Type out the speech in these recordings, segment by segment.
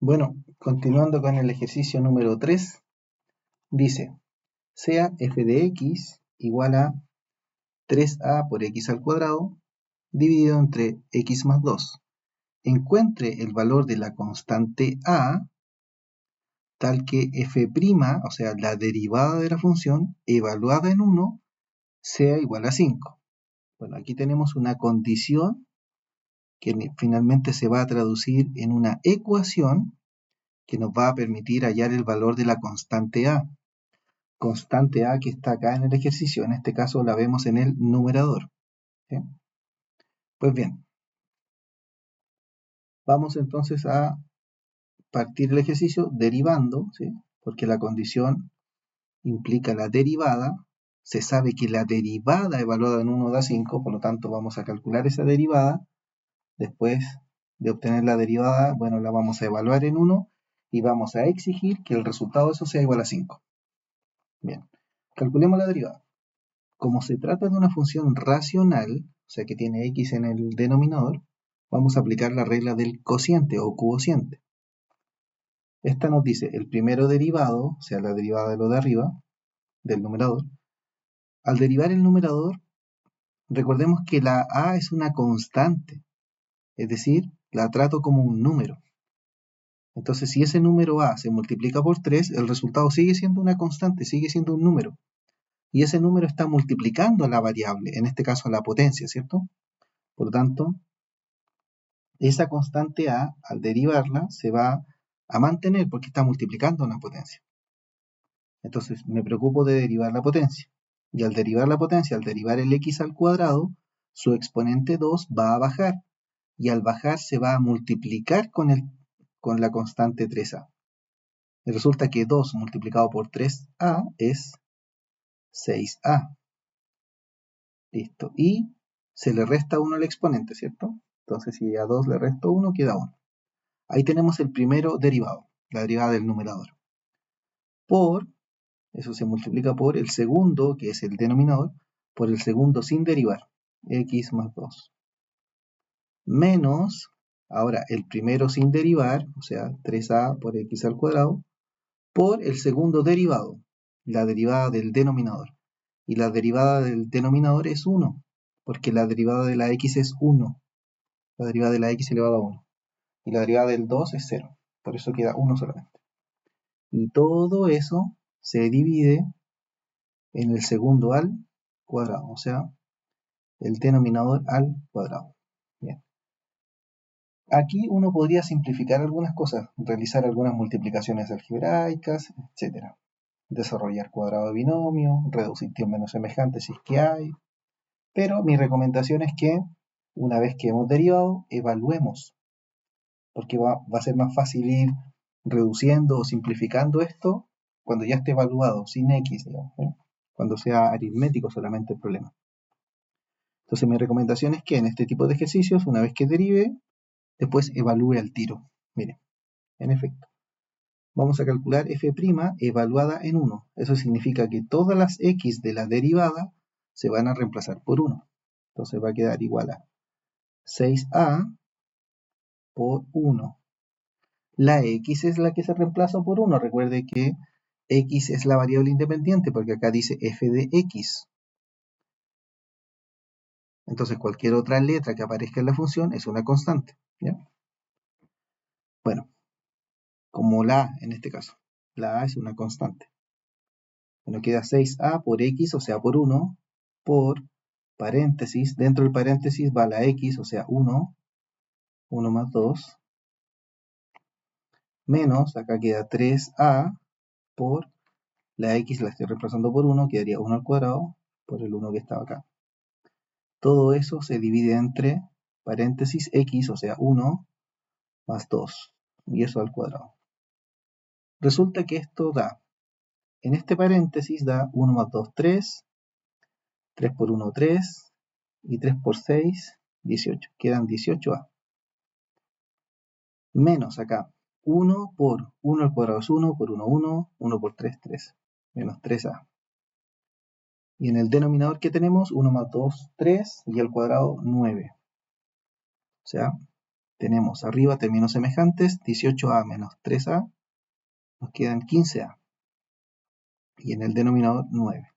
Bueno, continuando con el ejercicio número 3, dice, sea f de x igual a 3a por x al cuadrado dividido entre x más 2. Encuentre el valor de la constante a tal que f', o sea, la derivada de la función evaluada en 1, sea igual a 5. Bueno, aquí tenemos una condición que finalmente se va a traducir en una ecuación que nos va a permitir hallar el valor de la constante a. Constante a que está acá en el ejercicio, en este caso la vemos en el numerador. ¿Sí? Pues bien, vamos entonces a partir el ejercicio derivando, ¿sí? Porque la condición implica la derivada. Se sabe que la derivada evaluada en 1 da 5, por lo tanto vamos a calcular esa derivada. Después de obtener la derivada, bueno, la vamos a evaluar en 1 y vamos a exigir que el resultado de eso sea igual a 5. Bien, calculemos la derivada. Como se trata de una función racional, o sea que tiene x en el denominador, vamos a aplicar la regla del cociente o cuociente. Esta nos dice el primero derivado, o sea la derivada de lo de arriba, del numerador. Al derivar el numerador, recordemos que la a es una constante, es decir, la trato como un número. Entonces, si ese número a se multiplica por 3, el resultado sigue siendo una constante, sigue siendo un número. Y ese número está multiplicando a la variable, en este caso a la potencia, ¿cierto? Por lo tanto, esa constante a, al derivarla, se va a mantener porque está multiplicando una potencia. Entonces, me preocupo de derivar la potencia. Y al derivar la potencia, al derivar el x al cuadrado, su exponente 2 va a bajar. Y al bajar se va a multiplicar con la constante 3a. Y resulta que 2 multiplicado por 3a es 6a. Listo. Y se le resta 1 al exponente, ¿cierto? Entonces, si a 2 le resto 1, queda 1. Ahí tenemos el primero derivado, la derivada del numerador. Eso se multiplica por el segundo, que es el denominador, por el segundo sin derivar, x más 2. Menos, ahora el primero sin derivar, o sea, 3a por x al cuadrado, por el segundo derivado, la derivada del denominador. Y la derivada del denominador es 1, porque la derivada de la x es 1. La derivada de la x elevado a 1. Y la derivada del 2 es 0. Por eso queda 1 solamente. Y todo eso se divide en el segundo al cuadrado, o sea, el denominador al cuadrado. Bien. Aquí uno podría simplificar algunas cosas, realizar algunas multiplicaciones algebraicas, etc. Desarrollar cuadrado de binomio, reducir términos semejantes si es que hay. Pero mi recomendación es que, una vez que hemos derivado, evaluemos, porque va a ser más fácil ir reduciendo o simplificando esto cuando ya esté evaluado, sin x, digamos, ¿eh? Cuando sea aritmético solamente el problema. Entonces mi recomendación es que en este tipo de ejercicios, una vez que derive, después evalúe al tiro. Miren, en efecto, vamos a calcular f' evaluada en 1. Eso significa que todas las x de la derivada se van a reemplazar por 1. Entonces va a quedar igual a 6a por 1. La x es la que se reemplaza por 1. Recuerde que x es la variable independiente porque acá dice f de x. Entonces cualquier otra letra que aparezca en la función es una constante. ¿Ya? Bueno, como la a en este caso. La a es una constante. Bueno, queda 6a por x, o sea, por 1, por paréntesis. Dentro del paréntesis va la x, o sea, 1 más 2, menos, acá queda 3a por la x, la estoy reemplazando por 1, quedaría 1 al cuadrado por el 1 que estaba acá. Todo eso se divide entre paréntesis x, o sea, 1 más 2, y eso al cuadrado. Resulta que esto da, en este paréntesis da 1 más 2, 3, 3 por 1, 3, y 3 por 6, 18. Quedan 18a. Menos acá, 1 por 1 al cuadrado es 1, por 1, 1, 1 por 3, 3. Menos 3a. Y en el denominador que tenemos, 1 más 2, 3, y al cuadrado 9. O sea, tenemos arriba términos semejantes, 18a menos 3a, nos quedan 15a. Y en el denominador 9.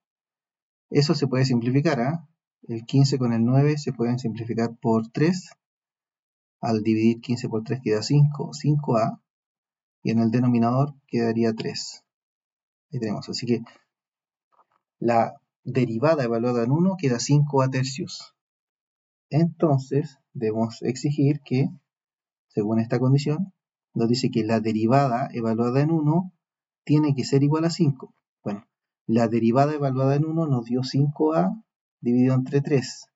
Eso se puede simplificar, ¿ah? El 15 con el 9 se pueden simplificar por 3. Al dividir 15 por 3 queda 5, 5a. Y en el denominador quedaría 3. Ahí tenemos, así que la derivada evaluada en 1 queda 5a tercios. Entonces, debemos exigir que, según esta condición, nos dice que la derivada evaluada en 1 tiene que ser igual a 5. Bueno, la derivada evaluada en 1 nos dio 5a dividido entre 3.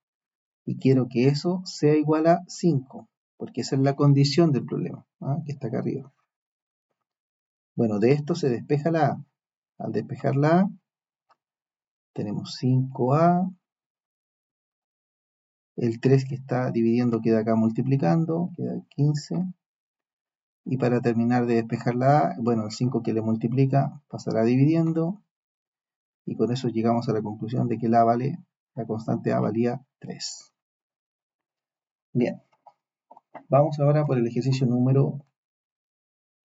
Y quiero que eso sea igual a 5, porque esa es la condición del problema, ¿ah? Que está acá arriba. Bueno, de esto se despeja la a. Al despejar la a, tenemos 5a. El 3 que está dividiendo queda acá multiplicando, queda 15. Y para terminar de despejar la a, bueno, el 5 que le multiplica pasará dividiendo. Y con eso llegamos a la conclusión de que la constante a valía 3. Bien, vamos ahora por el ejercicio número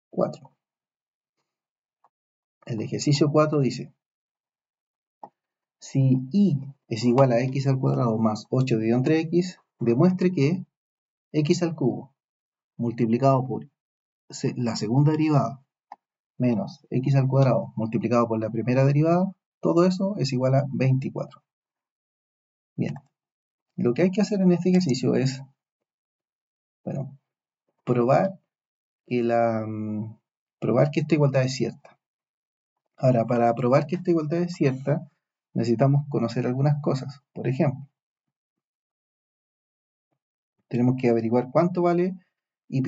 4. El ejercicio 4 dice: si y es igual a x al cuadrado más 8 dividido entre x, demuestre que x al cubo multiplicado por la segunda derivada menos x al cuadrado multiplicado por la primera derivada, todo eso es igual a 24. Bien, lo que hay que hacer en este ejercicio es, bueno, probar que esta igualdad es cierta. Ahora, para probar que esta igualdad es cierta, necesitamos conocer algunas cosas. Por ejemplo, tenemos que averiguar cuánto vale y'.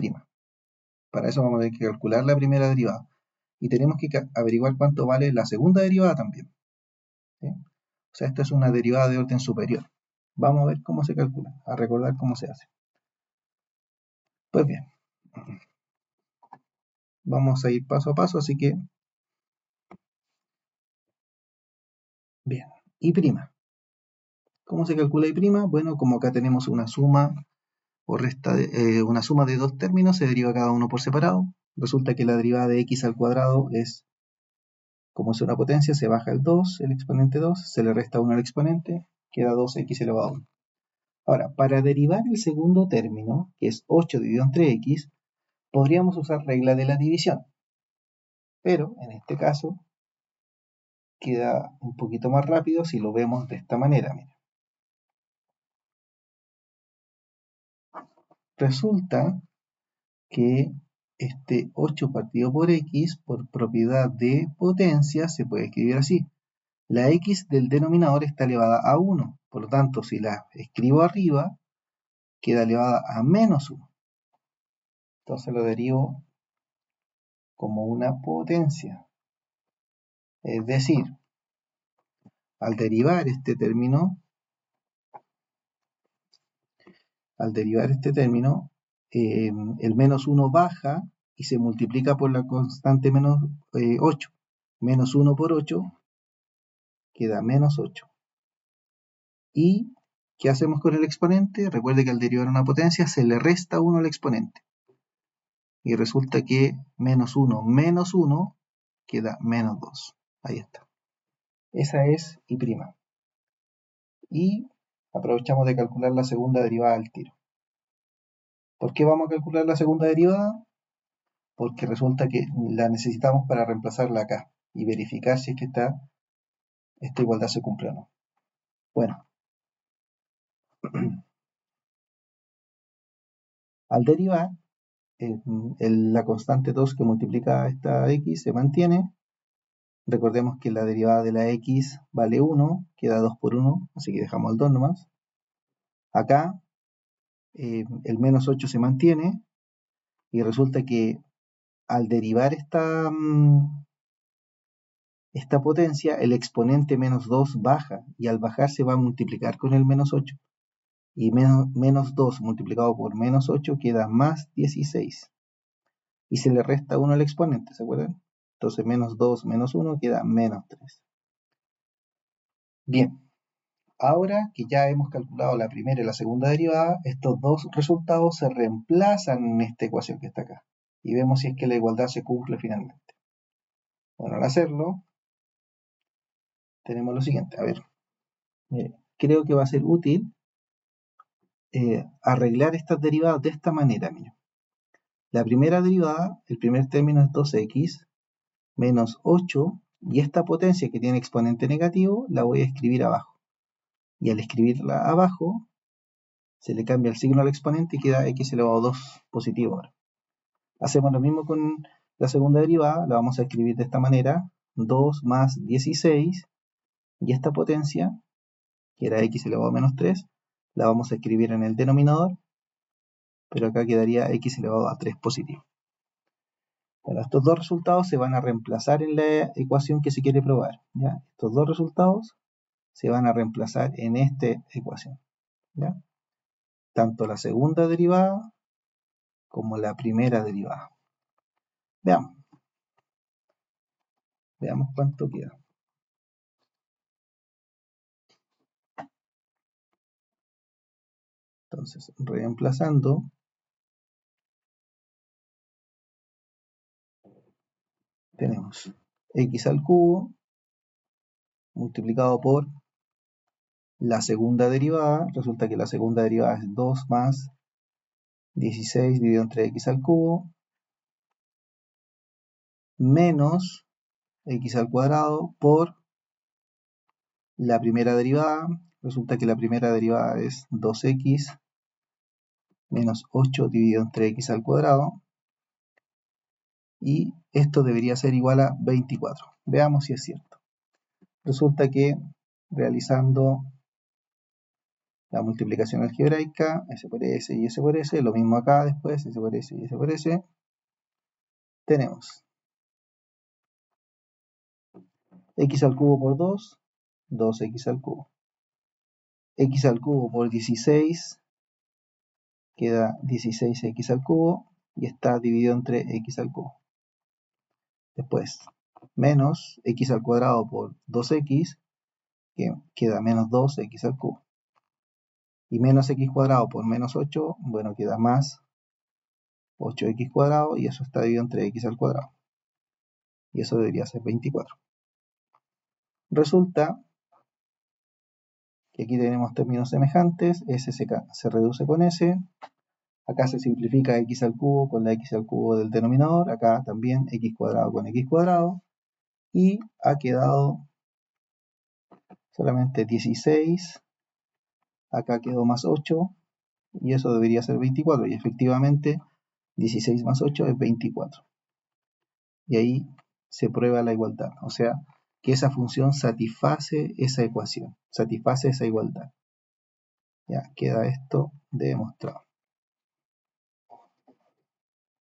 Para eso vamos a tener que calcular la primera derivada. Y tenemos que averiguar cuánto vale la segunda derivada también, ¿sí? O sea, esta es una derivada de orden superior. Vamos a ver cómo se calcula, a recordar cómo se hace. Pues bien, vamos a ir paso a paso, así que, bien, y'. ¿Cómo se calcula y'? Bueno, como acá tenemos una suma o resta una suma de dos términos, se deriva cada uno por separado. Resulta que la derivada de x al cuadrado es, como es una potencia, se baja el 2, el exponente 2, se le resta 1 al exponente, queda 2x elevado a 1. Ahora, para derivar el segundo término, que es 8 dividido entre x, podríamos usar regla de la división. Pero, en este caso, queda un poquito más rápido si lo vemos de esta manera. Mira. Resulta que este 8 partido por x, por propiedad de potencia, se puede escribir así. La x del denominador está elevada a 1. Por lo tanto, si la escribo arriba, queda elevada a menos 1. Entonces lo derivo como una potencia. Es decir, al derivar este término, el menos 1 baja y se multiplica por la constante menos 8. Menos 1 por 8 queda menos 8. ¿Y qué hacemos con el exponente? Recuerde que al derivar una potencia se le resta 1 al exponente. Y resulta que menos 1 menos 1 queda menos 2. Ahí está. Esa es y'. Y aprovechamos de calcular la segunda derivada al tiro. ¿Por qué vamos a calcular la segunda derivada? Porque resulta que la necesitamos para reemplazarla acá y verificar si es que esta igualdad se cumple o no. Bueno, al derivar, la constante 2 que multiplica esta x se mantiene. Recordemos que la derivada de la x vale 1, queda 2 por 1, así que dejamos el 2 nomás. Acá el menos 8 se mantiene y resulta que al derivar esta potencia, el exponente menos 2 baja y al bajar se va a multiplicar con el menos 8. Y menos 2 multiplicado por menos 8 queda más 16. Y se le resta 1 al exponente, ¿se acuerdan? Entonces menos 2 menos 1 queda menos 3. Bien, Ahora que ya hemos calculado la primera y la segunda derivada, estos dos resultados se reemplazan en esta ecuación que está acá. Y vemos si es que la igualdad se cumple finalmente. Bueno, al hacerlo, tenemos lo siguiente. A ver, creo que va a ser útil arreglar estas derivadas de esta manera. Mira. La primera derivada, el primer término es 2x menos 8, y esta potencia que tiene exponente negativo la voy a escribir abajo. Y al escribirla abajo, se le cambia el signo al exponente y queda x elevado a 2 positivo ahora. Hacemos lo mismo con la segunda derivada, la vamos a escribir de esta manera, 2 más 16, y esta potencia, que era x elevado a menos 3, la vamos a escribir en el denominador, pero acá quedaría x elevado a 3 positivo. Bueno, estos dos resultados se van a reemplazar en la ecuación que se quiere probar. ¿Ya? Estos dos resultados se van a reemplazar en esta ecuación. ¿Ya? Tanto la segunda derivada como la primera derivada. Veamos. Veamos cuánto queda. Entonces, reemplazando, tenemos x al cubo multiplicado por la segunda derivada. Resulta que la segunda derivada es 2 más 16 dividido entre x al cubo menos x al cuadrado por la primera derivada. Resulta que la primera derivada es 2x menos 8 dividido entre x al cuadrado. Y esto debería ser igual a 24. Veamos si es cierto. Resulta que realizando la multiplicación algebraica, s por s y s por s, lo mismo acá después, s por s y s por s, tenemos x al cubo por 2, 2x al cubo. X al cubo por 16, queda 16x al cubo, y está dividido entre x al cubo. Después, menos x al cuadrado por 2x, que queda menos 2x al cubo. Y menos x cuadrado por menos 8, bueno, queda más 8x cuadrado, y eso está dividido entre x al cuadrado. Y eso debería ser 24. Resulta que aquí tenemos términos semejantes, s se reduce con s, acá se simplifica x al cubo con la x al cubo del denominador, acá también x cuadrado con x cuadrado, y ha quedado solamente 16, acá quedó más 8, y eso debería ser 24, y efectivamente 16 más 8 es 24. Y ahí se prueba la igualdad, o sea, que esa función satisface esa ecuación, satisface esa igualdad. Ya queda esto demostrado.